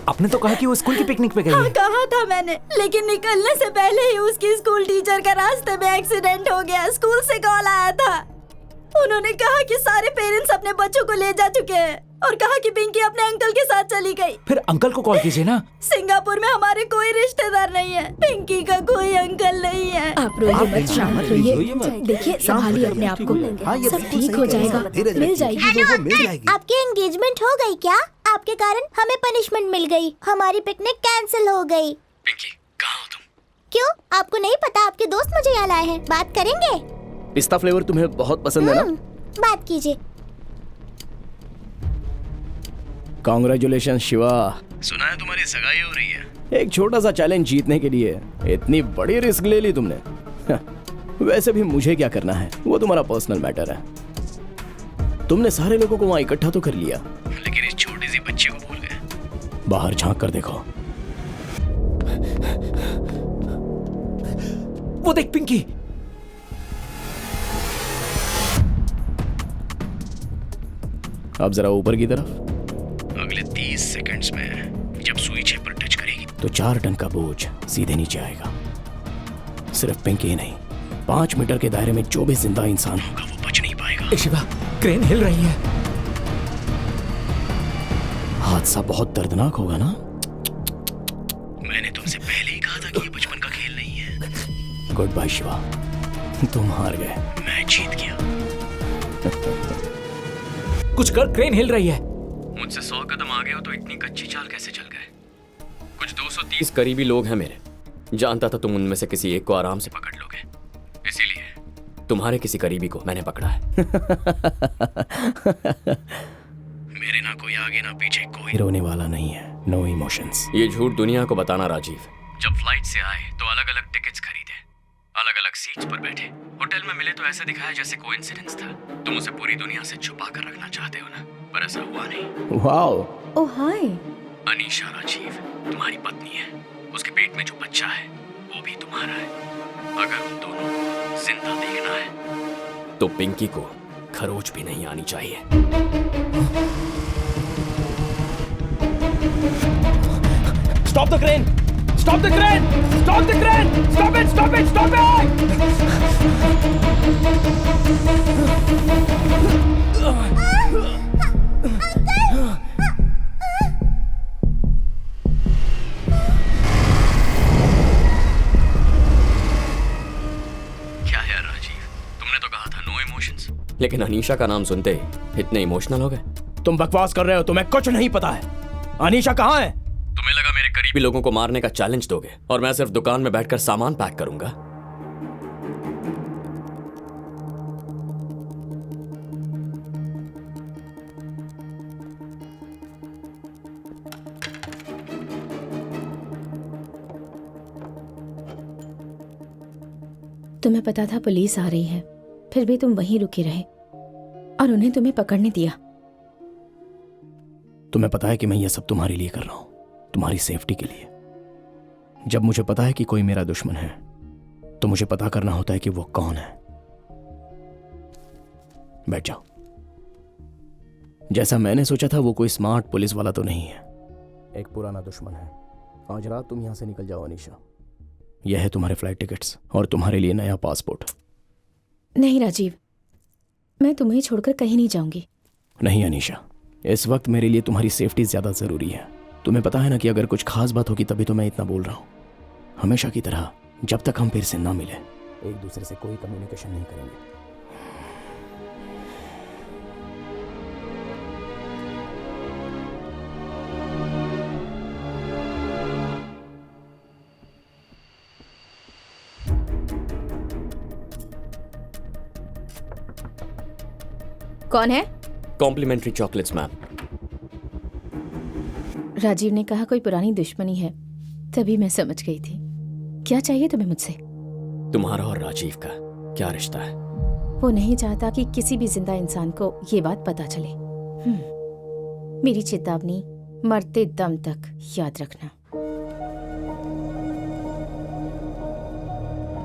आपने तो कहा कि वो स्कूल की पिकनिक पे गई हाँ है। कहा था मैंने, लेकिन निकलने से पहले ही उसकी स्कूल टीचर का रास्ते में एक्सीडेंट हो गया। स्कूल से कॉल आया था, उन्होंने कहा कि सारे पेरेंट्स अपने बच्चों को ले जा चुके हैं और कहा कि पिंकी अपने अंकल के साथ चली गई। फिर अंकल को कॉल कीजिए ना। सिंगापुर में हमारे कोई रिश्तेदार नहीं है, पिंकी का कोई अंकल नहीं है। आप रोइए मत, शांत रहिए। देखिए संभालिए अपने आप को, सब ठीक हो जाएगा, मिल जाएगी वो। आपकी एंगेजमेंट हो गई क्या? आपके कारण हमें पनिशमेंट मिल गई, हमारी पिकनिक कैंसिल हो गई। पिंकी कहाँ हो तुम? क्यों, आपको नहीं पता? आपके दोस्त मुझे यहाँ लाए हैं, बात करेंगे? पिस्ता फ्लेवर तुम्हें बहुत पसंद है ना? बात कीजिए। कांग्रेचुलेशन शिवा, सुना है तुम्हारी सगाई हो रही है। एक छोटा सा चैलेंज जीतने के लिए इतनी बड़ी रिस्क ले ली तुमने। वैसे भी मुझे क्या करना है, वो तुम्हारा पर्सनल मैटर है। तुमने सारे लोगों को वहाँ इकट्ठा तो कर लिया, लेकिन इस छोटी सी बच्ची को भूल गए। बाहर झांक कर देखो। वो देख पिंकी। अब जरा ऊपर की तरफ। अगले 30 सेकंड्स में जब सुई छह पर टच करेगी तो 4 टन का बोझ सीधे नीचे आएगा। सिर्फ पिंकी ही नहीं, 5 मीटर के दायरे में जो भी जिंदा इंसान होगा वो बच नहीं पाएगा। शिवा, क्रेन हिल रही है। हादसा बहुत दर्दनाक होगा ना? मैंने तुमसे पहले ही कहा था कि ये बचपन का खेल नहीं है। गुड बाय शिवा, तुम हार गए, मैं जीत गया। कुछ कर, क्रेन हिल रही है। मुझसे 100 कदम आगे हो तो इतनी कच्ची चाल कैसे चल गए? कुछ 230 करीबी लोग हैं मेरे, जानता था तुम उनमें से किसी एक को आराम से पकड़ लोगे, इसीलिए तुम्हारे किसी करीबी को मैंने पकड़ा है। मेरे ना कोई आगे ना पीछे, कोई रोने वाला नहीं है। No emotions. ये झूठ दुनिया को बताना राजीव। जब फ्लाइट से आए तो अलग अलग टिकट्स खरीदे, अलग अलग सीट्स पर बैठे, होटल में मिले तो ऐसे दिखाया जैसे कोइंसिडेंस था। तुम उसे पूरी दुनिया से छुपा कर रखना चाहते हो ना, पर ऐसा हुआ नहीं। वाओ। ओह हाय। अनीशा राजीव तुम्हारी पत्नी है, उसके पेट में जो बच्चा है वो भी तुम्हारा है। अगर उन दोनों को जिंदा देखना है तो पिंकी को खरोच भी नहीं आनी चाहिए। Stop the crane! Stop the crane! Stop the crane! Stop it! Stop it! Stop क्या है राजीव, तुमने तो कहा था नो इमोशंस, लेकिन अनीशा का नाम सुनते ही इतने इमोशनल हो गए। तुम बकवास कर रहे हो, तुम्हें कुछ नहीं पता है। अनीशा कहाँ है? तुम्हें लगा मेरे करीबी लोगों को मारने का चैलेंज दोगे और मैं सिर्फ दुकान में बैठकर सामान पैक करूंगा? तुम्हें पता था पुलिस आ रही है, फिर भी तुम वहीं रुके रहे और उन्हें तुम्हें पकड़ने दिया। तुम्हें पता है कि मैं ये सब तुम्हारे लिए कर रहा हूं, तुम्हारी सेफ्टी के लिए। जब मुझे पता है कि कोई मेरा दुश्मन है तो मुझे पता करना होता है कि वो कौन है। बैठ जाओ। जैसा मैंने सोचा था वो कोई स्मार्ट पुलिस वाला तो नहीं है, एक पुराना दुश्मन है। आज रात तुम यहां से निकल जाओ अनीशा। यह है तुम्हारे फ्लाइट टिकट्स और तुम्हारे लिए नया पासपोर्ट। नहीं राजीव, मैं तुम्हें छोड़कर कहीं नहीं जाऊंगी। नहीं अनीशा, इस वक्त मेरे लिए तुम्हारी सेफ्टी ज्यादा जरूरी है। तुम्हें पता है ना कि अगर कुछ खास बात होगी तभी तो मैं इतना बोल रहा हूं। हमेशा की तरह जब तक हम फिर से ना मिले, एक दूसरे से कोई कम्युनिकेशन नहीं करेंगे। कौन है? Complementary chocolates ma'am. राजीव ने कहा कोई पुरानी दुश्मनी है, तभी मैं समझ गई थी। क्या चाहिए तुम्हें मुझसे? तुम्हारा और राजीव का क्या रिश्ता है? वो नहीं चाहता कि किसी भी जिंदा इंसान को ये बात पता चले। मेरी चेतावनी, मरते दम तक याद रखना।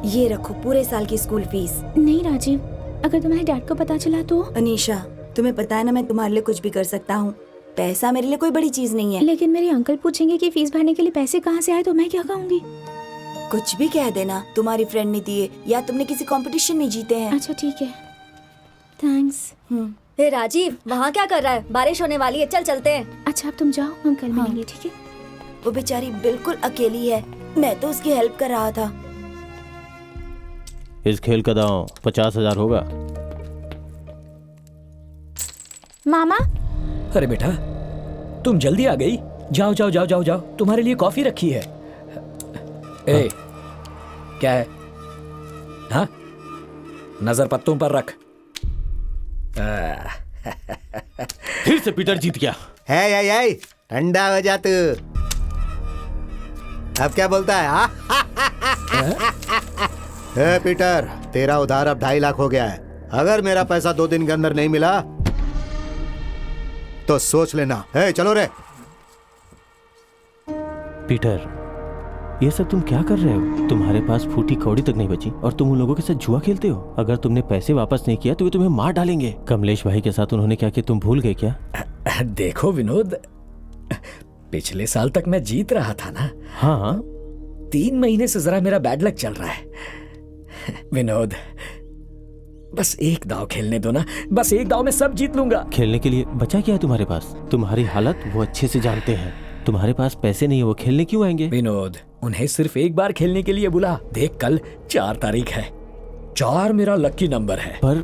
ये रखो पूरे साल की स्कूल फीस। नहीं राजीव, अगर तुम्हारे डैड को पता चला तो? अनीशा, तुम्हें पता है ना मैं तुम्हारे लिए कुछ भी कर सकता हूँ। पैसा मेरे लिए कोई बड़ी चीज नहीं है। लेकिन मेरे अंकल पूछेंगे कि फीस भरने के लिए पैसे कहाँ से आए तो मैं क्या कहूँगी? कुछ भी कह देना, तुम्हारी फ्रेंड ने दिए या तुमने किसी कंपटीशन में जीते हैं। अच्छा ठीक है, थैंक्स। हे राजीव, वहाँ क्या कर रहा है? बारिश होने वाली है, चल चलते हैं। अच्छा अब तुम जाओ, हम कल मिलेंगे, ठीक है? वो बेचारी बिल्कुल अकेली है, मैं तो उसकी हेल्प कर रहा था। इस खेल का दांव 50,000 होगा। मामा, अरे बेटा, तुम जल्दी आ गई। जाओ जाओ जाओ जाओ जाओ, तुम्हारे लिए कॉफी रखी है। ए, क्या है? हाँ, नजर पत्तों पर रख। फिर से पीटर जीत गया। है ठंडा हो जा तू। अब क्या बोलता है? हे पीटर, तेरा उधार अब 2.5 लाख हो गया है। अगर मेरा पैसा 2 दिन के अंदर नहीं मिला तो सोच लेना। हे चलो रे। पीटर, ये सब तुम क्या कर रहे हो? तुम्हारे पास फूटी कौड़ी तक नहीं बची और तुम उन लोगों के साथ जुआ खेलते हो। अगर तुमने पैसे वापस नहीं किया तो वे तुम्हें मार डालेंगे। कमलेश भाई के साथ उन्होंने क्या किया तुम भूल गए क्या? देखो विनोद, पिछले साल तक मैं जीत रहा था ना। हाँ, 3 महीने से जरा मेरा बैड लक चल रहा है। विनोद, बस एक दाव खेलने दो ना, बस एक दाव में सब जीत लूंगा। खेलने के लिए बचा क्या है तुम्हारे पास? तुम्हारी हालत वो अच्छे से जानते हैं। तुम्हारे पास पैसे नहीं है, वो खेलने क्यों आएंगे? विनोद, उन्हें सिर्फ एक बार खेलने के लिए बुला। देख, कल 4 तारीख है। 4 मेरा लकी नंबर है। पर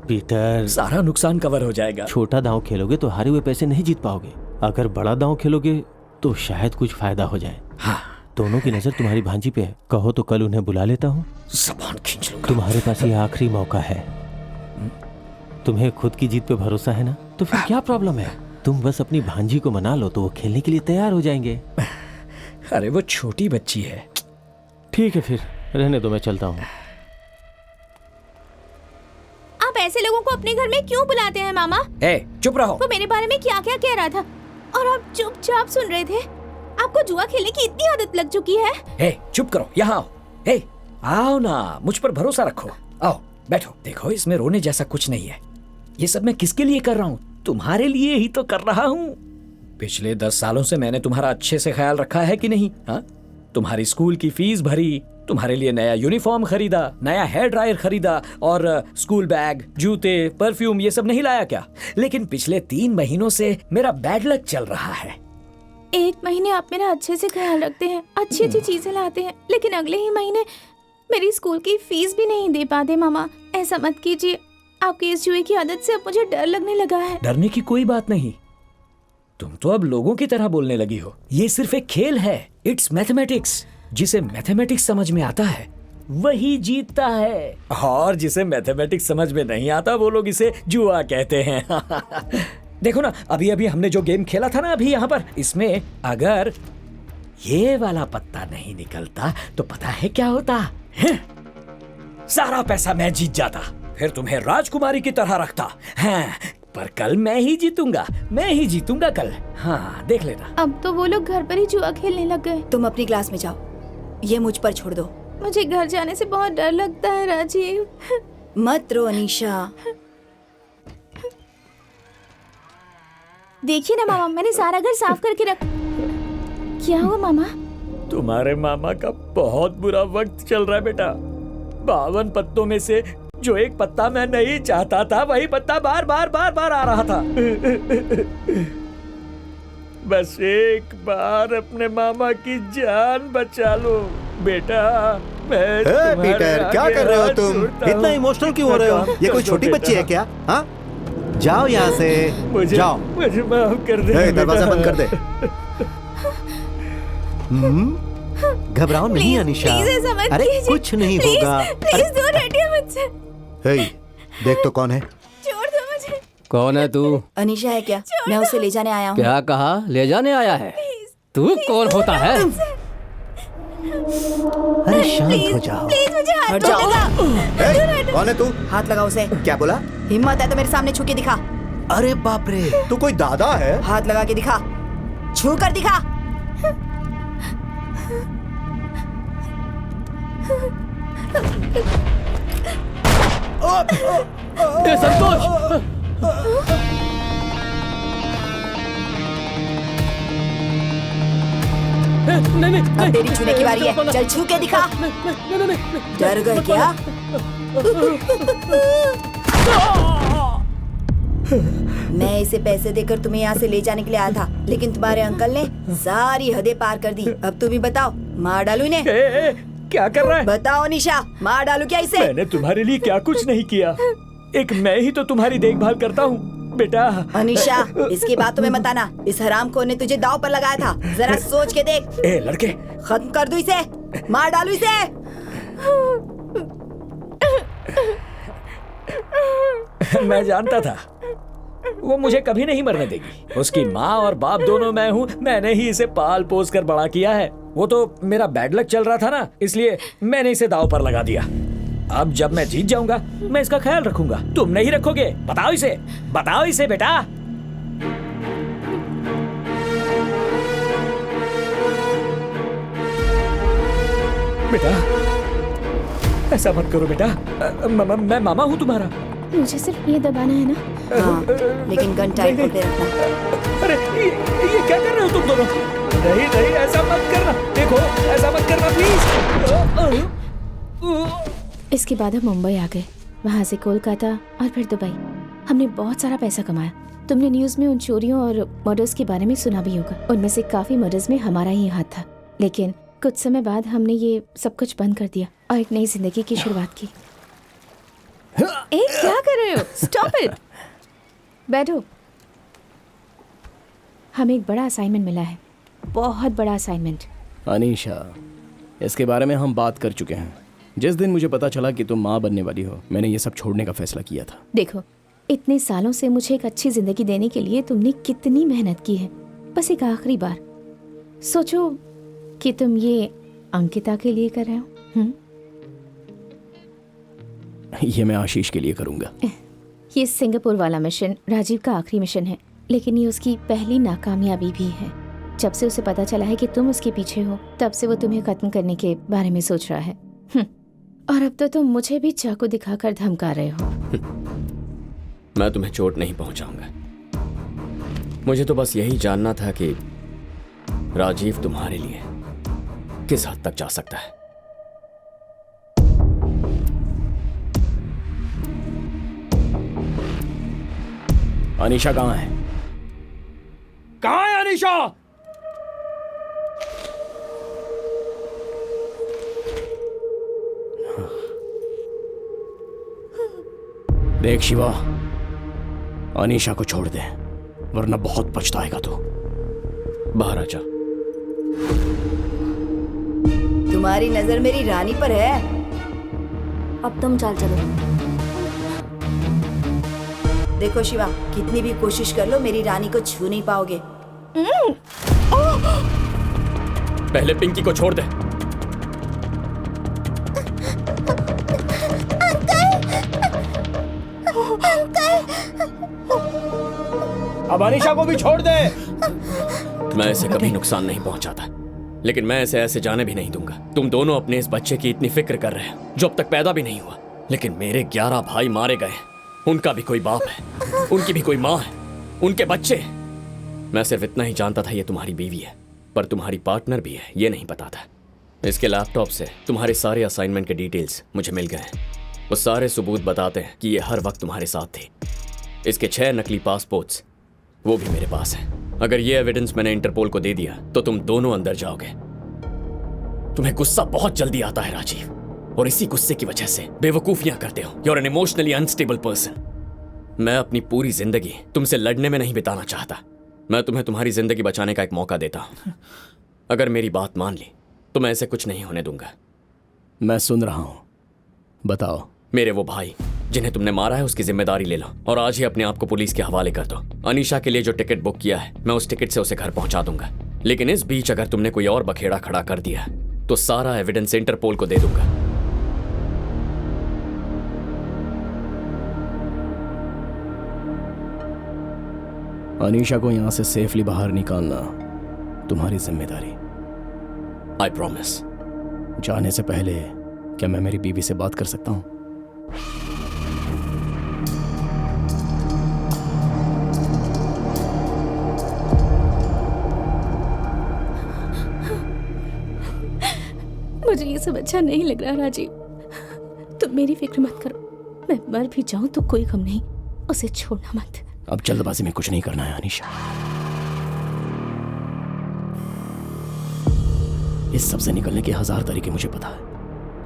पीटर, सारा नुकसान कवर हो जाएगा। छोटा दांव खेलोगे तो हारे हुए पैसे नहीं जीत पाओगे। अगर बड़ा दांव खेलोगे तो शायद कुछ फायदा हो जाए। हाँ, दोनों की नजर तुम्हारी भांजी पे है। कहो तो कल उन्हें बुला लेता हूँ। ज़बान खींच लूंगा। तुम्हारे पास ये आखिरी मौका है। तुम्हें खुद की जीत पे भरोसा है ना, तो फिर क्या प्रॉब्लम है? तुम बस अपनी भांजी को मना लो तो वो खेलने के लिए तैयार हो जाएंगे। अरे वो छोटी बच्ची है। ठीक है, फिर रहने दो, मैं चलता हूँ। आप ऐसे लोगों को अपने घर में क्यों बुलाते हैं मामा? ए, चुप रहो। वो मेरे बारे में क्या क्या कह रहा था और आप चुपचाप सुन रहे थे। आपको जुआ खेलने की इतनी आदत लग चुकी है। ए, चुप करो, यहाँ आओ। ए, आओ ना, मुझ पर भरोसा रखो। आओ बैठो। देखो, इसमें रोने जैसा कुछ नहीं है। ये सब मैं किसके लिए कर रहा हूँ? तुम्हारे लिए ही तो कर रहा हूँ। पिछले 10 सालों से मैंने तुम्हारा अच्छे से ख्याल रखा है कि नहीं? हाँ, तुम्हारी स्कूल की फीस भरी, तुम्हारे लिए नया यूनिफॉर्म खरीदा, नया हेयर ड्रायर खरीदा और स्कूल बैग, जूते, परफ्यूम, ये सब नहीं लाया क्या? लेकिन पिछले 3 महीनों से मेरा बैड लक चल रहा है। 1 महीने आप मेरा अच्छे से ख्याल रखते हैं, अच्छी अच्छी चीजें लाते हैं, लेकिन अगले ही महीने मेरी स्कूल की फीस भी नहीं दे पाते। मामा, ऐसा मत कीजिए। आपकी इस जुए की आदत से अब मुझे डर लगने लगा है। डरने की कोई बात नहीं। तुम तो अब लोगों की तरह बोलने लगी हो। ये सिर्फ एक खेल है। It's mathematics. जिसे मैथमेटिक्स समझ में आता है वही जीतता है, और जिसे मैथमेटिक्स समझ में नहीं आता वो लोग इसे जुआ कहते हैं। देखो ना, अभी अभी हमने जो गेम खेला था ना अभी यहाँ पर, इसमें अगर ये वाला पत्ता नहीं निकलता तो पता है क्या होता है? सारा पैसा मैं जीत जाता, फिर तुम्हें राजकुमारी की तरह रखता। हाँ, पर कल मैं ही जीतूंगा कल। हाँ, देख लेना। अब तो वो लोग घर पर ही जुआ खेलने लग गए। तुम अपनी क्लास में जाओ, ये मुझ पर छोड़ दो। मुझे घर जाने से बहुत डर लगता है राजीव। मत रो अनीशा। देखिए ना मामा, मैंने सारा घर साफ करके रख। क्या हुआ मामा? तुम्हारे मामा का बहुत बुरा वक्त चल रहा है बेटा। 52 पत्तों में से जो एक पत्ता मैं नहीं चाहता था, वही पत्ता बार बार आ रहा था। बस एक बार अपने मामा की जान बचा लो बेटा। मैं पीटर, क्या कर रहे हो तुम? इतना इमोशनल क्यों हो रहे हो? ये कोई छोटी बच्ची है क्या? हाँ, जाओ यहाँ से, जाओ। मुझे माफ कर दे। दरवाजा बंद कर दे। घबराओ नहीं अनीशा। अरे कुछ नहीं होगा। प्लीज दूर हटिए मुझसे। हे, देख तो कौन है? छोड़ दो मुझे। कौन है तू? अनीशा है क्या? मैं उसे ले जाने आया हूँ। क्या कहा? ले जाने आया है? तू कौन होता है? अरे शांत हो जाओ। प्लीज मुझे हाथ हट जाओ। हे, कौन है तू? हाथ लगाओ उसे। क्या बोला? हिम्मत है तो मेरे सामने छू के दिखा। अरे बाप रे, तू कोई दादा है? हाथ लगा के दिखा, छू कर दिखा। संतोष! नहीं अब तेरी छूने की बारी है, चल छू के दिखा। डर गए क्या? मैं इसे पैसे देकर तुम्हें यहाँ से ले जाने के लिए आया था, लेकिन तुम्हारे अंकल ने सारी हदें पार कर दी। अब तुम ही बताओ, मार डालू इन्हें? क्या कर रहा है? बताओ निशा, मार डालू क्या इसे? मैंने तुम्हारे लिए क्या कुछ नहीं किया, एक मैं ही तो तुम्हारी देखभाल करता हूँ बेटा। अनिशा, इसकी बात तुम्हें मत आना। इस हरामखोर ने तुझे दांव पर लगाया था, जरा सोच के देख। ए लड़के, खत्म कर दूं इसे, मार डालू इसे। मैं जानता था वो मुझे कभी नहीं मरने देगी। उसकी माँ और बाप दोनों मैं हूँ, मैंने ही इसे पाल पोस कर बड़ा किया है। वो तो मेरा बैड लक चल रहा था ना, इसलिए मैंने इसे दांव पर लगा दिया। अब जब मैं जीत जाऊंगा मैं इसका ख्याल रखूंगा, तुम नहीं रखोगे? बताओ इसे बेटा। बेटा ऐसा मत करो बेटा, मैं मामा हूँ तुम्हारा। मुझे सिर्फ ये दबाना है ना? हाँ, लेकिन गन टाइट पकड़े रखना। अरे ये क्या कर रहे हो तुम दोनों? नहीं ऐसा मत करना, देखो ऐसा मत करना प्लीज। इसके बाद हम मुंबई आ गए, वहाँ से कोलकाता और फिर दुबई। हमने बहुत सारा पैसा कमाया। तुमने न्यूज़ में उन चोरियों और मर्डर्स के बारे में सुना भी होगा। उनमें से काफी मर्डर्स में हमारा ही हाथ था, लेकिन कुछ समय बाद हमने ये सब कुछ बंद कर दिया और एक नई जिंदगी की शुरुआत की। क्या कर रहे हो? Stop it. बैठो। हमें एक बड़ा असाइनमेंट मिला है, बहुत बड़ा असाइनमेंट। अनीशा, इसके बारे में हम बात कर चुके हैं। जिस दिन मुझे पता चला कि तुम माँ बनने वाली हो, मैंने ये सब छोड़ने का फैसला किया था। देखो, इतने सालों से मुझे एक अच्छी जिंदगी देने के लिए तुमने कितनी मेहनत की है। बस एक आखिरी बार सोचो कि तुम ये अंकिता के लिए कर रहे हो। ये मैं आशीष के लिए करूंगा। ये सिंगापुर वाला मिशन राजीव का आखिरी मिशन है, लेकिन ये उसकी पहली नाकामयाबी भी है। जब से उसे पता चला है कि तुम उसके पीछे हो, तब से वो तुम्हें खत्म करने के बारे में सोच रहा है। और अब तो तुम मुझे भी चाकू दिखाकर धमका रहे हो। मैं तुम्हें चोट नहीं पहुंचाऊंगा। मुझे तो बस यही जानना था कि राजीव तुम्हारे लिए किस हद तक जा सकता है। अनीशा कहाँ है? कहाँ है अनीशा? देख शिवा, अनीशा को छोड़ दे, वरना बहुत पछताएगा तू। बाहर आजा। तुम्हारी नजर मेरी रानी पर है। अब तुम चलो। देखो शिवा, कितनी भी कोशिश कर लो, मेरी रानी को छू नहीं पाओगे। पहले पिंकी को छोड़ दे। अब अनीशा को भी छोड़ दे। मैं इसे कभी नुकसान नहीं पहुंचाता, लेकिन मैं इसे ऐसे जाने भी नहीं दूंगा। तुम दोनों अपने इस बच्चे की इतनी फिक्र कर रहे हो जो अब तक पैदा भी नहीं हुआ, लेकिन मेरे 11 भाई मारे गए। उनका भी कोई बाप है, उनकी भी कोई माँ है, उनके बच्चे। मैं सिर्फ इतना ही जानता था ये तुम्हारी बीवी है, पर तुम्हारी पार्टनर भी है ये नहीं पता था। इसके लैपटॉप से तुम्हारे सारे असाइनमेंट के डिटेल्स मुझे मिल गए हैं। वो सारे सबूत बताते हैं कि ये हर वक्त तुम्हारे साथ थी। इसके 6 नकली पासपोर्ट्स वो भी मेरे पास हैं। अगर ये एविडेंस मैंने इंटरपोल को दे दिया तो तुम दोनों अंदर जाओगे। तुम्हें गुस्सा बहुत जल्दी आता है राजीव, और इसी गुस्से की वजह से बेवकूफियां करते हो। You are an emotionally unstable person. मैं अपनी पूरी जिंदगी तुमसे लड़ने में नहीं बिताना चाहता। मैं तुम्हें तुम्हारी जिंदगी बचाने का एक मौका देता हूं। अगर मेरी बात मान ली तो मैं ऐसे कुछ नहीं होने दूंगा। मैं सुन रहा हूं, बताओ। मेरे वो भाई जिन्हें तुमने मारा है उसकी जिम्मेदारी ले लो, और आज ही अपने आप को पुलिस के हवाले कर दो। अनीशा के लिए जो टिकट बुक किया है, मैं उस टिकट से उसे घर पहुंचा दूंगा। लेकिन इस बीच अगर तुमने कोई और बखेड़ा खड़ा कर दिया तो सारा एविडेंस इंटरपोल को दे दूंगा। अनीशा को यहां से सेफली बाहर निकालना तुम्हारी जिम्मेदारी। I promise. जाने से पहले क्या मैं मेरी बीवी से बात कर सकता हूं? मुझे ये सब अच्छा नहीं लग रहा राजीव। तुम मेरी फिक्र मत करो, मैं मर भी जाऊं तो कोई गम नहीं, उसे छोड़ना मत। अब जल्दबाजी में कुछ नहीं करना है अनीशा। इस सब से निकलने के 1000 तरीके मुझे पता है,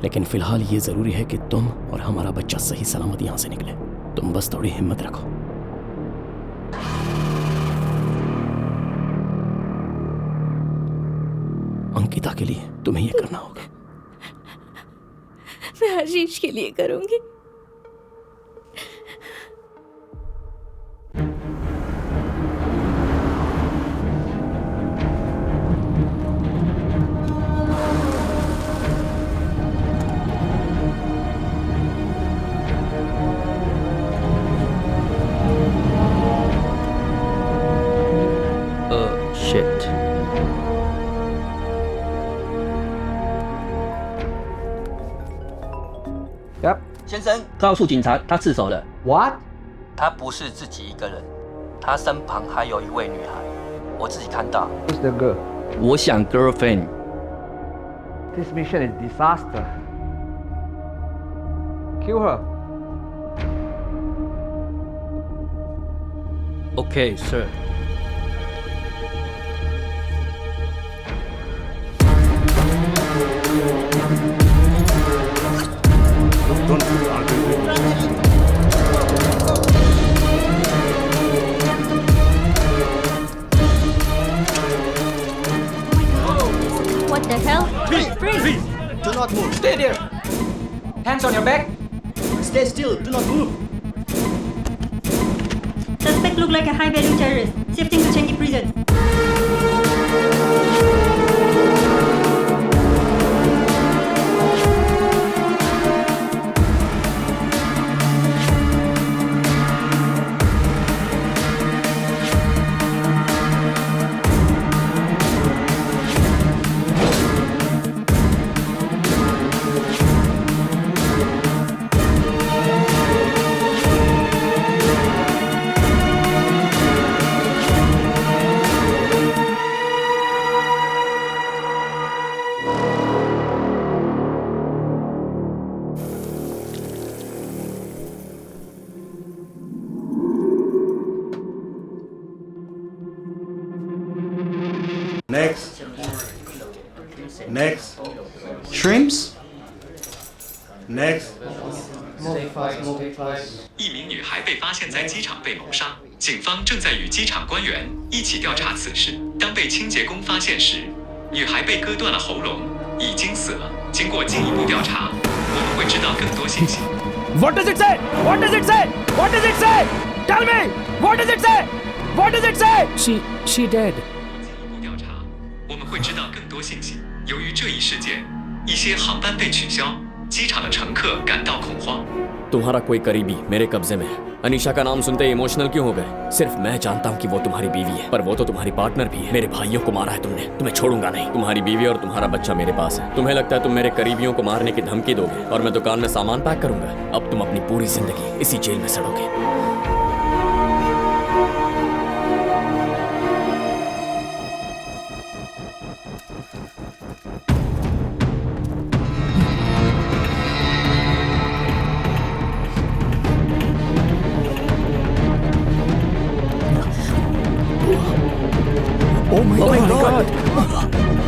लेकिन फिलहाल ये जरूरी है कि तुम और हमारा बच्चा सही सलामत यहां से निकले। तुम बस थोड़ी हिम्मत रखो। अंकिता के लिए तुम्हें ये करना होगा। मैं आशीष के लिए करूंगी। Shit. 先生，告诉警察他自首了。 What？ 他不是自己一个人，他身旁还有一位女孩，我自己看到。 Who's the girl? 我想 girlfriend。 This mission is disaster. Kill her. Okay, sir. What the hell? Freeze! Do not move. Stay there. Hands on your back. Stay still. Do not move. Suspect look like a high-value terrorist. Shifting to Changi prison. Next. Next. Shrimps. Next. 一名女孩被发现在机场被谋杀，警方正在与机场官员一起调查此事。当被清洁工发现时，女孩被割断了喉咙，已经死了。经过进一步调查，我们会知道更多信息。 What does it say? What does it say? What does it say? Tell me. What does it say? What does it say? She dead. 进一步调查，我们会知道更多信息。由于这一事件，一些航班被取消，机场的乘客感到恐慌。 तुम्हारा कोई करीबी मेरे कब्जे में है। अनीशा का नाम सुनते ही इमोशनल क्यों हो गए? सिर्फ मैं जानता हूँ कि वो तुम्हारी बीवी है, पर वो तो तुम्हारी पार्टनर भी है। मेरे भाइयों को मारा है तुमने, तुम्हें छोड़ूंगा नहीं। तुम्हारी बीवी और तुम्हारा बच्चा मेरे पास है। तुम्हें लगता है तुम मेरे करीबियों को मारने की धमकी दोगे और मैं दुकान में सामान पैक करूंगा? अब तुम अपनी पूरी जिंदगी इसी जेल में सड़ोगे। Oh my God!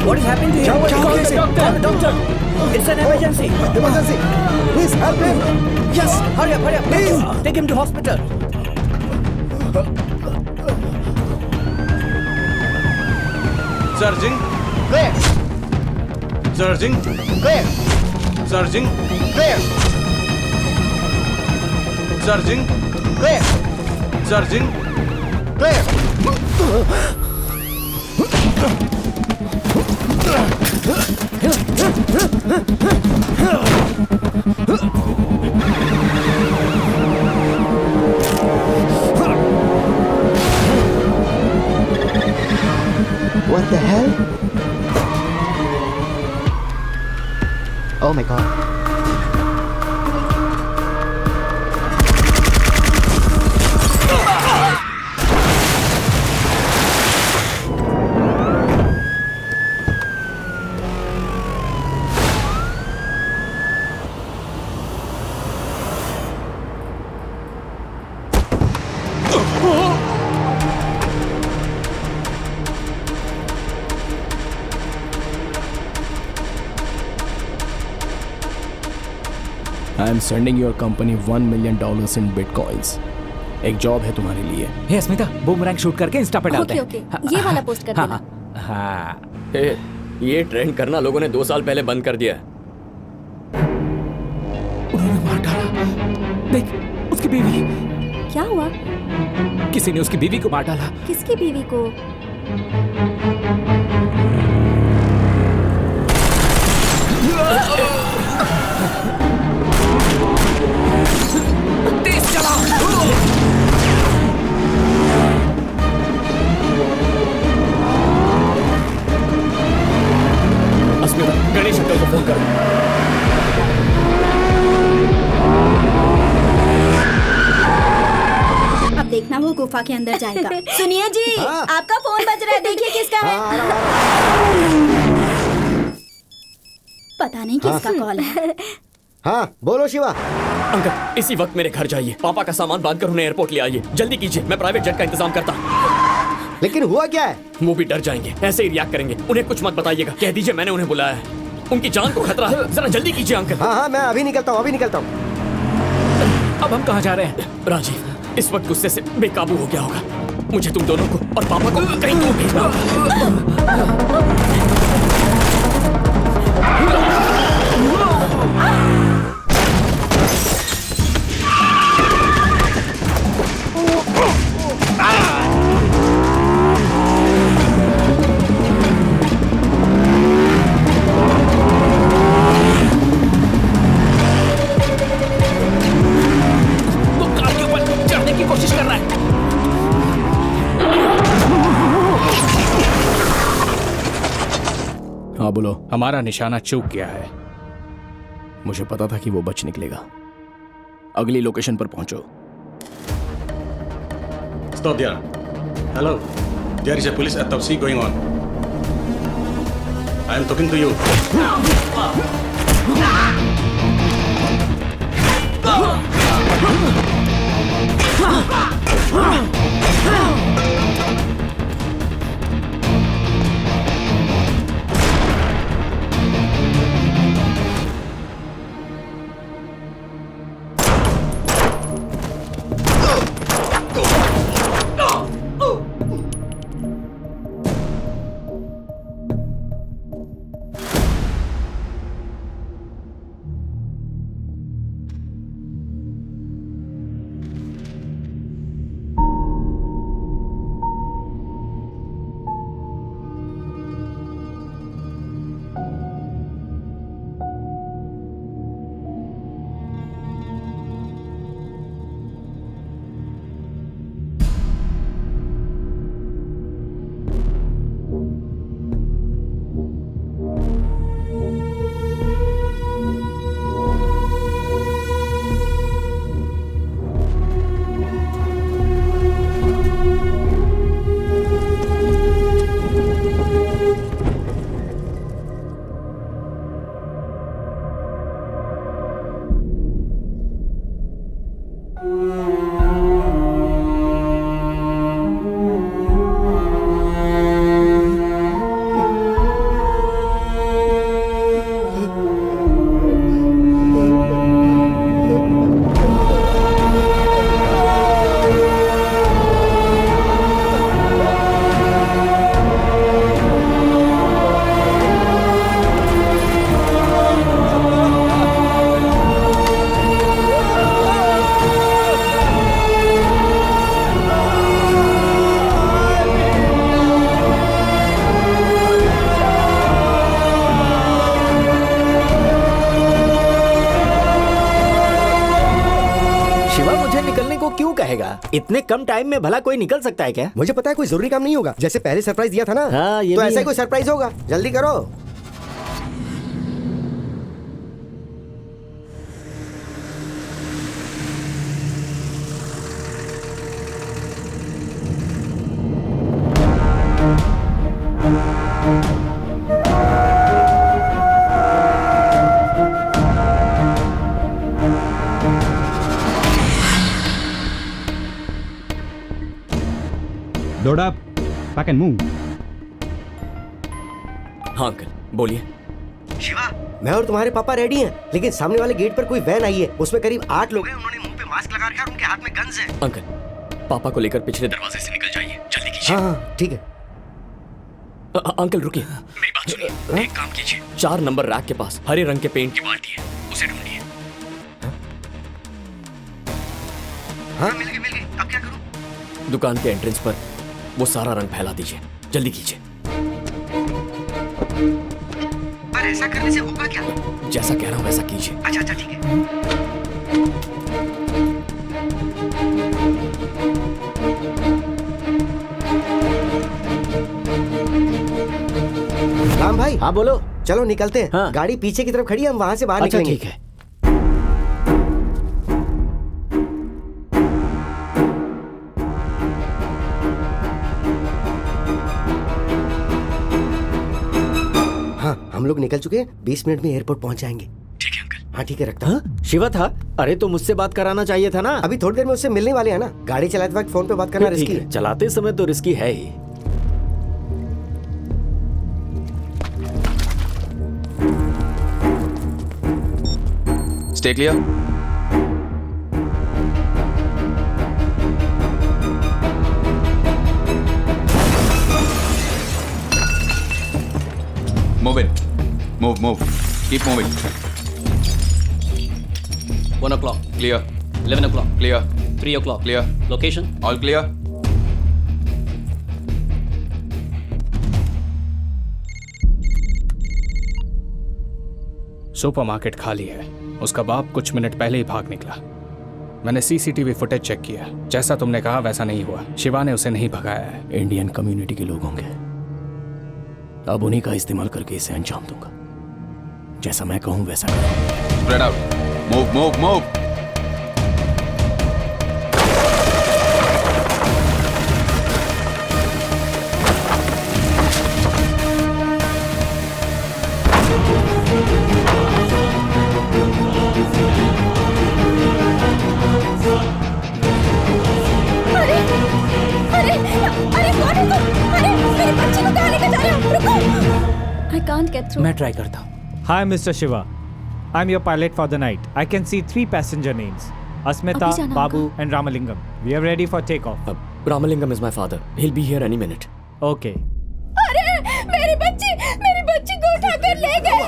What is happening to him? Call the doctor! It's an emergency! Emergency! Please help him! Yes! Hurry up! Please! Take him to hospital! Surging. Clear. Surging. Clear. Surging. Clear. Surging. Clear. Surging. Clear. What the hell? Oh my god. I am sending your company $1 million in bitcoins. एक job है तुम्हारे लिए। हे Smita, boomerang shoot करके Insta पे डालते हैं। Okay, ये वाला पोस्ट कर देना। हाँ। ये ट्रेंड करना लोगों ने 2 साल पहले बंद कर दिया। उन्होंने मार डाला। देख, उसकी बीवी। क्या हुआ? किसी ने उसकी बीवी को मार डाला। किसकी बीवी को? तेज चला। अस्मिता, गणेश अंकल को फोन कर। अब देखना वो गुफा के अंदर जाएगा। सुनिए जी, आपका फोन बज रहा है, देखिए किसका है। पता नहीं किसका कॉल है। हाँ बोलो शिवा। अंकल, इसी वक्त मेरे घर जाइए, पापा का सामान बांध कर उन्हें एयरपोर्ट ले आइए। जल्दी कीजिए, मैं प्राइवेट जेट का इंतजाम करता। लेकिन हुआ क्या है? वो भी डर जाएंगे, ऐसे ही रिएक्ट करेंगे। उन्हें कुछ मत बताइएगा, कह दीजिए मैंने उन्हें बुलाया है। उनकी जान को खतरा है, जरा जल्दी कीजिए अंकल। हाँ, मैं अभी निकलता हूँ। अब हम कहाँ जा रहे हैं? राजीव इस वक्त गुस्से से बेकाबू हो गया होगा। मुझे तुम दोनों को और पापा को कहीं दूर भेजना। कोशिश कर रहा है। हाँ बोलो। हमारा निशाना चूक गया है। मुझे पता था कि वो बच निकलेगा। अगली लोकेशन पर पहुंचो। Stop there. Hello. There is a police autopsy going on. I am talking to you. इतने कम टाइम में भला कोई निकल सकता है क्या? मुझे पता है कोई जरूरी काम नहीं होगा, जैसे पहले सरप्राइज दिया था ना। हाँ, ये तो ऐसा ही कोई सरप्राइज होगा। जल्दी करो। Load up, pack and move. हाँ अंकल, बोलिए। शिवा, मैं और तुम्हारे पापा रेडी हैं, लेकिन सामने वाले गेट पर कोई वैन आई है, उसमें करीब 8 लोग हैं, उन्होंने मुंह पे मास्क लगा रखा है और उनके हाथ में गन्स हैं। अंकल, पापा को लेकर पिछले दरवाजे से निकल जाइए, जल्दी कीजिए। हाँ, ठीक है। अंकल रुकिए, मेरी बात सुनिए। एक काम कीजिए, 4 नंबर रैक के पास हरे रंग के पेंट की बाल्टी है, उसे ढूंढिए। हाँ, मिल गई। अब क्या करूं? दुकान के एंट्रेंस पर वो सारा रंग फैला दीजिए, जल्दी कीजिए। पर ऐसा करने से होगा क्या? जैसा कह रहा हूँ वैसा कीजिए। अच्छा, ठीक है। राम भाई। हाँ बोलो। चलो निकलते हैं। हाँ। गाड़ी पीछे की तरफ खड़ी है, हम वहाँ से बाहर निकलेंगे। ठीक है। हाँ, हम लोग निकल चुके हैं, 20 मिनट में एयरपोर्ट पहुँच जाएंगे। ठीक है अंकल। हाँ ठीक है, रखता हूँ। शिवा था? अरे तो मुझसे बात कराना चाहिए था ना। अभी थोड़ी देर में उससे मिलने वाले हैं ना। गाड़ी चलाते वक्त फोन पे बात करना रिस्की है। चलाते समय तो रिस्की है ही। Stay clear. Move in. Move. Keep moving. 1 o'clock. Clear. 11 o'clock. Clear. 3 o'clock. Clear. Location? All clear. Supermarket खाली है। उसका बाप कुछ मिनट पहले ही भाग निकला। मैंने सीसीटीवी फुटेज चेक किया, जैसा तुमने कहा वैसा नहीं हुआ। शिवा ने उसे नहीं भगाया है। इंडियन कम्युनिटी के लोग होंगे, अब उन्हीं का इस्तेमाल करके इसे अंजाम दूंगा। जैसा मैं कहूं वैसा करो। Spread out. Move. मैं ट्राई करता हूँ। Hi, Mr. Shiva. I'm your pilot for the night. I can see 3 passenger names: Asmita, Babu, and Ramalingam. We are ready for takeoff. Ramalingam is my father. He'll be here any minute. Okay. अरे मेरी बच्ची को उठाकर ले गए।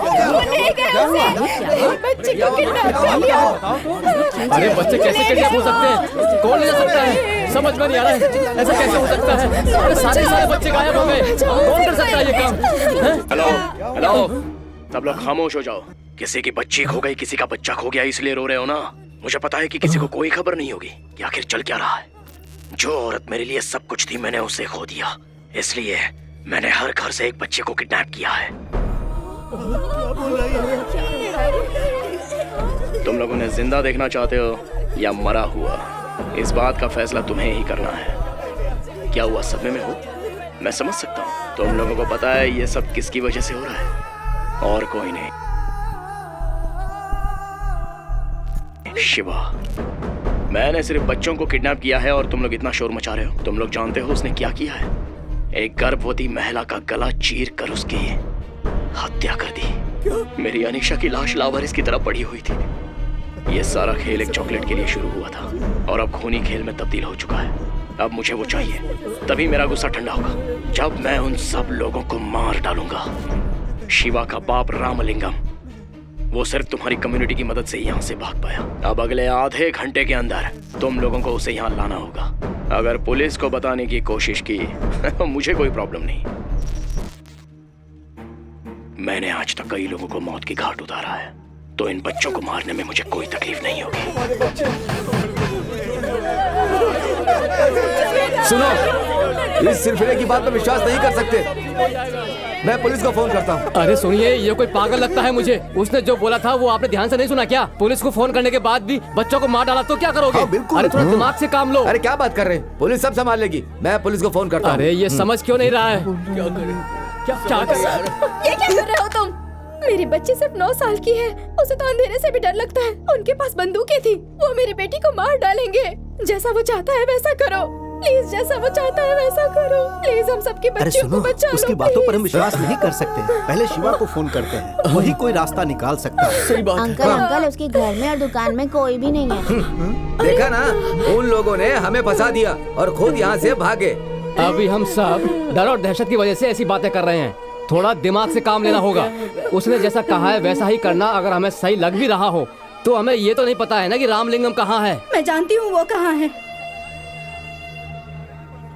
वो ले गए उसे। मेरी बच्ची को किडनैप कर लिया। अरे बच्चे कैसे किडनैप हो सकते हैं? कौन ले जा सकता है? समझ में नहीं आ रहा है, ऐसा कैसे हो सकता है? अरे सारे बच्चे गायब हो गए। कौन कर सकता है ये काम? हेलो, सब लोग खामोश हो जाओ। किसी की बच्ची खो गई, किसी का बच्चा खो गया, इसलिए रो रहे हो ना? मुझे पता है कि किसी को कोई खबर नहीं होगी कि आखिर चल क्या रहा है। जो औरत मेरे लिए सब कुछ थी, मैंने उसे खो दिया। इसलिए मैंने हर घर से एक बच्चे को किडनैप किया है। तुम लोगों ने जिंदा देखना चाहते हो या मरा हुआ, इस बात का फैसला तुम्हें ही करना है। क्या हुआ, सदमे में हो? मैं समझ सकता हूँ। तुम लोगों को पता है ये सब किसकी वजह से हो रहा है, और कोई नहीं, शिवा। मैंने सिर्फ बच्चों को किडनैप किया है और तुम लोग इतना शोर मचा रहे हो। तुम लोग जानते हो उसने क्या किया है? एक गर्भवती महिला का गला चीर कर उसकी हत्या कर दी। मेरी अनीशा की लाश लावारिस की तरह पड़ी हुई थी। ये सारा खेल एक चॉकलेट के लिए शुरू हुआ था और अब खूनी खेल में तब्दील हो चुका है। अब मुझे वो चाहिए, तभी मेरा गुस्सा ठंडा होगा, जब मैं उन सब लोगों को मार डालूंगा। शिवा का बाप रामलिंगम, वो सिर्फ तुम्हारी कम्युनिटी की मदद से यहाँ से भाग पाया। अब अगले आधे घंटे के अंदर तुम लोगों को उसे यहाँ लाना होगा। अगर पुलिस को बताने की कोशिश की मुझे कोई प्रॉब्लम नहीं। मैंने आज तक कई लोगों को मौत की घाट उतारा है, तो इन बच्चों को मारने में मुझे कोई तकलीफ नहीं होगी। सुनो, इस सिरफिरे की बात पर विश्वास नहीं कर सकते। मैं पुलिस को फोन करता हूँ। अरे सुनिए, ये कोई पागल लगता है मुझे। उसने जो बोला था वो आपने ध्यान से नहीं सुना क्या? पुलिस को फोन करने के बाद भी बच्चों को मार डाला तो क्या करोगे? हाँ, बिल्कुल। अरे थोड़ा दिमाग से काम लो। अरे क्या बात कर रहे हैं, पुलिस सब संभाल लेगी। मैं पुलिस को फोन करता हूँ। अरे ये समझ क्यों नहीं रहा है? क्या कर रहा है? ये क्या कर रहे हो तुम? मेरी बच्ची सिर्फ 9 साल की है, उसे तो अंधेरे से भी डर लगता है। उनके पास बंदूकें थी, वो मेरी बेटी को मार डालेंगे। जैसा वो चाहता है वैसा करो। प्लीज जैसा वो चाहता है वैसा करो। प्लीज हम सबके अरे बच्चों सुनो, को बचा लो। उसकी बातों पर हम प्लीज। विश्वास नहीं कर सकते। पहले शिवा को फोन करते हैं, वही कोई रास्ता निकाल सकता है। सही बात अंकल अंकल उसके घर में और दुकान में कोई भी नहीं है। देखा ना, उन लोगों ने हमें फंसा दिया और खुद यहाँ से भागे। अभी हम सब डर और दहशत की वजह से ऐसी बातें कर रहे हैं। थोड़ा दिमाग से काम लेना होगा। उसने जैसा कहा है वैसा ही करना। अगर हमें सही लग भी रहा हो तो हमें ये तो नहीं पता है ना कि रामलिंगम कहाँ है। मैं जानती हूँ वो कहाँ है।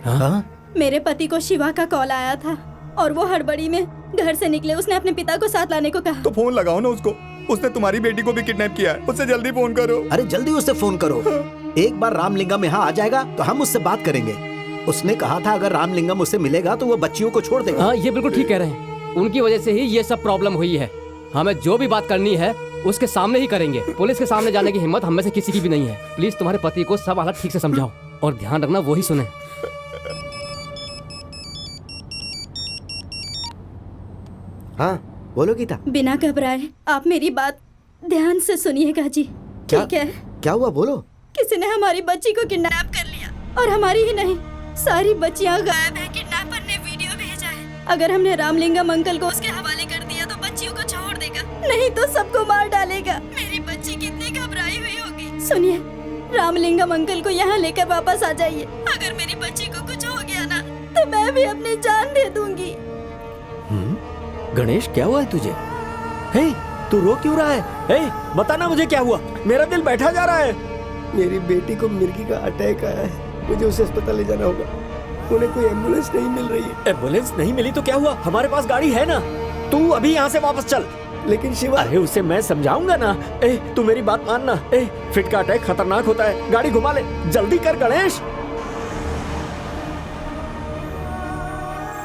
हाँ? मेरे पति को शिवा का कॉल आया था और वो हड़बड़ी में घर से निकले। उसने अपने पिता को साथ लाने को कहा। तो फोन लगाओ ना उसको। उसने तुम्हारी बेटी को भी किडनैप किया है। उससे जल्दी फोन करो। अरे जल्दी उससे फोन करो। एक बार रामलिंगम यहाँ आ जाएगा तो हम उससे बात करेंगे। उसने कहा था अगर रामलिंगम उससे मिलेगा तो वो बच्चियों को छोड़ देगा। हाँ, ये बिल्कुल ठीक कह रहे हैं। उनकी वजह से ही ये सब प्रॉब्लम हुई है। हमें जो भी बात करनी है उसके सामने ही करेंगे। पुलिस के सामने जाने की हिम्मत हम में से किसी की भी नहीं है। प्लीज तुम्हारे पति को सब हालत ठीक से समझाओ और ध्यान रखना वो ही सुने। हाँ बोलो गीता। बिना घबराए आप मेरी बात ध्यान से सुनिएगा जी। क्या? ठीक है? क्या हुआ बोलो। किसी ने हमारी बच्ची को किडनैप कर लिया और हमारी ही नहीं सारी बच्चियां गायब हैं। किडनैपर ने वीडियो भेजा है। अगर हमने रामलिंगम अंकल को उसके हवाले कर दिया तो बच्चियों को छोड़ देगा, नहीं तो सबको मार डालेगा। मेरी बच्ची कितनी घबराई हुई होगी। सुनिए, रामलिंगम अंकल को यहाँ लेकर वापस आ जाइए। अगर मेरी बच्ची को कुछ हो गया ना तो मैं भी अपनी जान दे दूंगी। गणेश क्या हुआ है तुझे? हे, तू रो क्यों रहा है? हे, बताना मुझे क्या हुआ? मेरा दिल बैठा जा रहा है। मेरी बेटी को मिर्गी का अटैक आया है। मुझे उसे अस्पताल ले जाना होगा। उन्हें कोई एम्बुलेंस नहीं मिल रही है। एम्बुलेंस नहीं मिली तो क्या हुआ? हमारे पास गाड़ी है ना। तू अभी यहाँ से वापस चल। लेकिन शिवा। अरे उसे मैं समझाऊंगा ना। तू मेरी बात मानना। फिट का अटैक खतरनाक होता है। गाड़ी घुमा ले, जल्दी कर गणेश।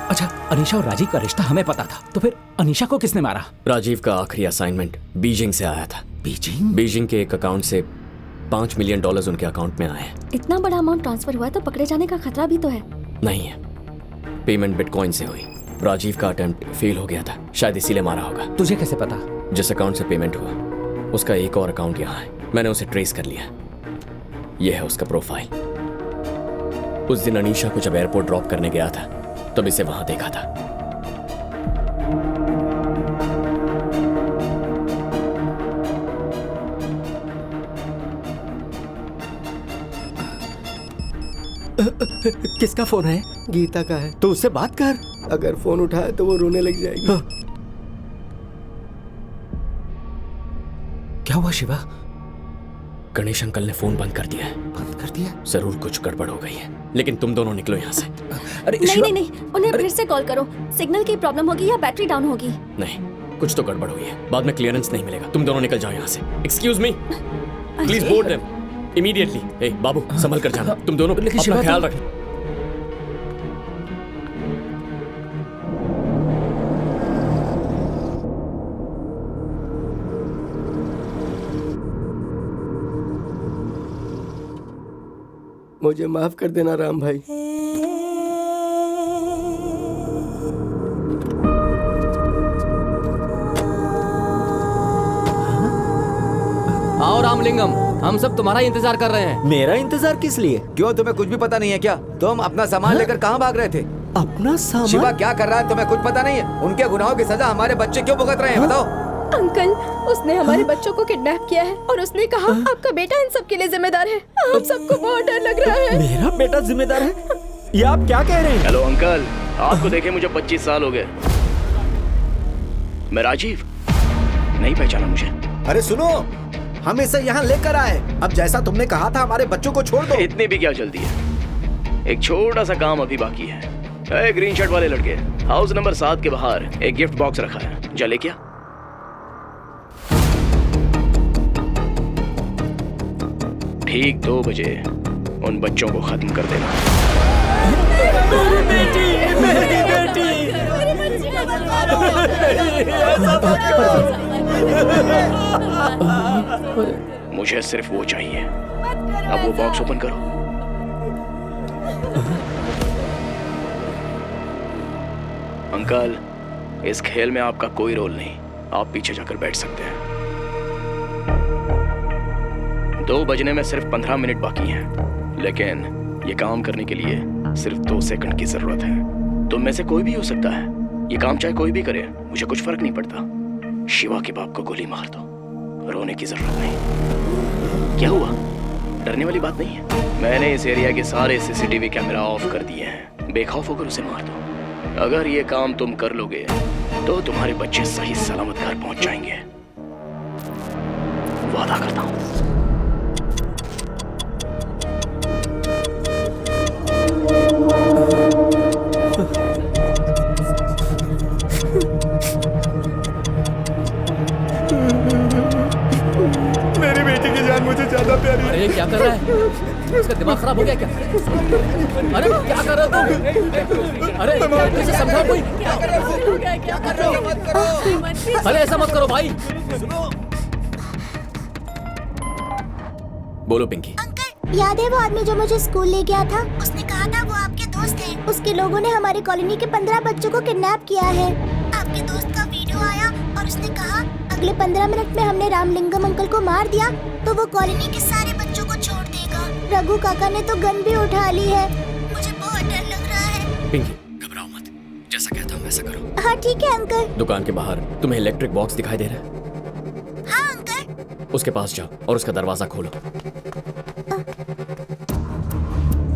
अच्छा, अनीशा और राजीव का रिश्ता हमें पता था, तो फिर अनीशा को किसने मारा? राजीव का आखिरी असाइनमेंट बीजिंग से आया था। बीजिंग के एक अकाउंट से $5 मिलियन उनके अकाउंट में आए। इतना बड़ा अमाउंट ट्रांसफर हुआ है तो पकड़े जाने का खतरा भी तो है। नहीं है, पेमेंट बिटकॉइन से हुई। राजीव का अटेम्प्ट फेल हो गया था, शायद इसीलिए मारा होगा। तुझे कैसे पता? जिस अकाउंट से पेमेंट हुआ उसका एक और अकाउंट यहाँ है। मैंने उसे ट्रेस कर लिया। यह है उसका प्रोफाइल। उस दिन अनीशा को जब एयरपोर्ट ड्रॉप करने गया था तब इसे वहां देखा था। किसका फोन है? गीता का है। तो उससे बात कर। अगर फोन उठाए तो वो रोने लग जाएगी। हाँ। क्या हुआ शिवा? गणेश अंकल ने फोन बंद कर दिया है। बंद कर दिया? जरूर कुछ गड़बड़ हो गई है, लेकिन तुम दोनों निकलो यहाँ से। अरे नहीं, उन्हें फिर से कॉल करो। सिग्नल की प्रॉब्लम होगी या बैटरी डाउन होगी। नहीं, कुछ तो गड़बड़ हुई है। बाद में क्लियरेंस नहीं मिलेगा। तुम दोनों निकल जाओ यहाँ से। Excuse me, please board them immediately. बाबू संभल कर जाना। तुम दोनों अपना ख्याल रखना। मुझे माफ कर देना राम भाई। आओ रामलिंगम, हम सब तुम्हारा इंतजार कर रहे हैं। मेरा इंतजार किस लिए? क्यों, तुम्हें कुछ भी पता नहीं है क्या? तुम अपना सामान लेकर कहाँ भाग रहे थे? अपना सामान? शिवा क्या कर रहा है तुम्हें कुछ पता नहीं है? उनके गुनाहों की सजा हमारे बच्चे क्यों भुगत रहे हैं? बताओ। अंकल, उसने हमारे बच्चों को किडनैप किया है और उसने कहा आपका बेटा इन सब के लिए जिम्मेदार है। आप सबको बहुत डर लग रहा है। मेरा बेटा जिम्मेदार है? ये आप क्या कह रहे हैं? हेलो अंकल, आपको देखे मुझे 25 साल हो गए। मैं राजीव, नहीं पहचाना मुझे? अरे सुनो, हम इसे यहाँ लेकर आए। अब जैसा तुमने कहा था हमारे बच्चों को छोड़ दो। इतनी भी क्या जल्दी है? एक छोटा सा काम अभी बाकी है। ग्रीन शर्ट वाले लड़के, हाउस नंबर 7 के बाहर एक गिफ्ट बॉक्स रखा है, जा लेके आ। ठीक 2 बजे उन बच्चों को खत्म कर देना। मेरी बेटी, मेरी बेटी। मुझे सिर्फ वो चाहिए। अब वो बॉक्स ओपन करो। अंकल, इस खेल में आपका कोई रोल नहीं। आप पीछे जाकर बैठ सकते हैं। 2 बजने में सिर्फ 15 मिनट बाकी हैं, लेकिन ये काम करने के लिए सिर्फ 2 सेकंड की जरूरत है। तुम में से कोई भी हो सकता है। ये काम चाहे कोई भी करे, मुझे कुछ फर्क नहीं पड़ता। शिवा के बाप को गोली मार दो, रोने की जरूरत नहीं। क्या हुआ? डरने वाली बात नहीं है। मैंने इस एरिया के सारे CCTV कैमरा ऑफ कर दिए हैं। बेखौफ होकर उसे मार दो। अगर ये काम तुम कर लोगे तो तुम्हारे बच्चे सही सलामत घर पहुंच जाएंगे। वादा करता हूं। मेरी बेटी की जान मुझे ज्यादा प्यारी है। अरे क्या कर रहा है? इसका दिमाग खराब हो गया क्या? अरे क्या कर रहा है तुम? अरे कैसे समझाओ कोई? अरे ऐसा मत करो भाई। बोलो पिंकी। याद है वो आदमी जो मुझे स्कूल ले गया था? उसने कहा था वो आपके दोस्त हैं। उसके लोगों ने हमारी कॉलोनी के 15 बच्चों को किडनैप किया है। आपके दोस्त का वीडियो आया और उसने कहा अगले 15 मिनट में हमने रामलिंगम अंकल को मार दिया तो वो कॉलोनी के सारे बच्चों को छोड़ देगा। रघु काका ने तो गन भी उठा ली है। मुझे बहुत डर लग रहा है। पिंकी घबराओ मत, जैसा कहता हूँ वैसा करो। हाँ ठीक है अंकल। दुकान के बाहर तुम्हें इलेक्ट्रिक बॉक्स दिखाई दे रहा है? हाँ अंकल। उसके पास जाओ और उसका दरवाजा खोलो।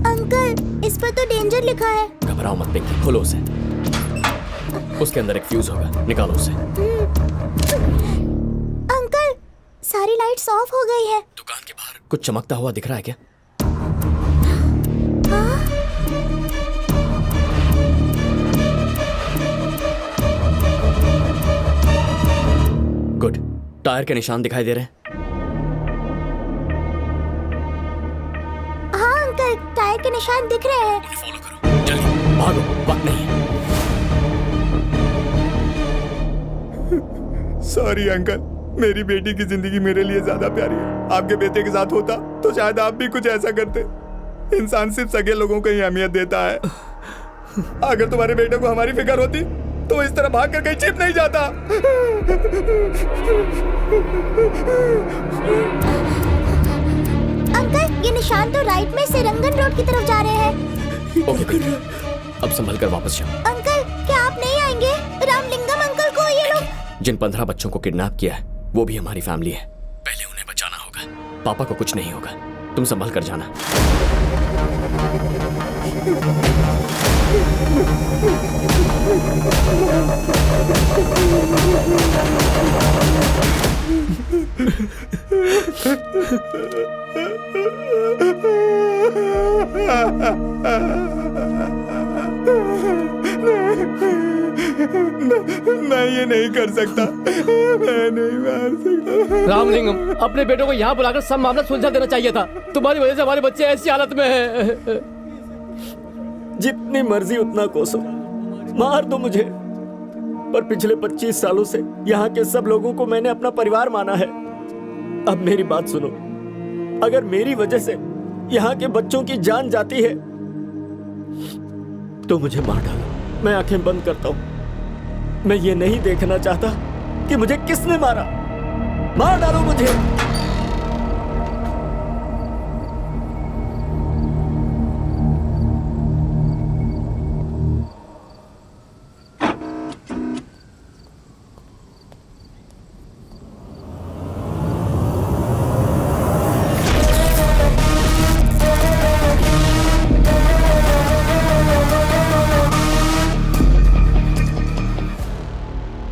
अंकल इस पर तो डेंजर लिखा है। घबराओ मत पिंकी, खोलो उसे। उसके अंदर एक फ्यूज होगा, निकालो उसे। अंकल सारी लाइट्स ऑफ हो गई है। दुकान के बाहर कुछ चमकता हुआ दिख रहा है क्या? गुड। टायर के निशान दिखाई दे रहे हैं? हाँ अंकल टायर के निशान दिख रहे हैं। फॉलो करो, जल्दी भागो, वक्त नहीं है। सॉरी अंकल, मेरी बेटी की जिंदगी मेरे लिए ज्यादा प्यारी है। आपके बेटे के साथ होता तो शायद आप भी कुछ ऐसा करते। इंसान सिर्फ सगे लोगों को ही अहमियत देता है। अगर तुम्हारे बेटे को हमारी फिक्र होती तो इस तरह भाग कर कहीं छिप नहीं जाता। अंकल ये निशान तो राइट में सेरंगन रोड की तरफ जा रहे हैं। ओके, अब संभल कर वापस जाओ। अंकल क्या आप नहीं आएंगे? रामलिंगम अंकल को ये लोग जिन 15 बच्चों को किडनैप किया है वो भी हमारी फैमिली है। पहले उन्हें बचाना होगा। पापा को कुछ नहीं होगा, तुम संभल कर जाना। मैं ये नहीं कर सकता। मैं नहीं मार सकता। रामलिंगम अपने बेटों को यहाँ बुलाकर सब मामला सुलझा देना चाहिए था। तुम्हारी वजह से हमारे बच्चे ऐसी हालत में हैं। जितनी मर्जी उतना कोसो, मार दो मुझे, पर पिछले 25 सालों से यहाँ के सब लोगों को मैंने अपना परिवार माना है। अब मेरी बात सुनो, अगर मेरी वजह से यहाँ के बच्चों की जान जाती है तो मुझे मार डालो। मैं आंखें बंद करता हूँ। मैं ये नहीं देखना चाहता कि मुझे किसने मारा। मार डालो मुझे।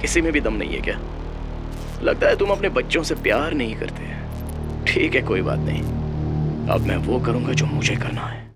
किसी में भी दम नहीं है क्या? लगता है तुम अपने बच्चों से प्यार नहीं करते। ठीक है, कोई बात नहीं। अब मैं वो करूंगा जो मुझे करना है।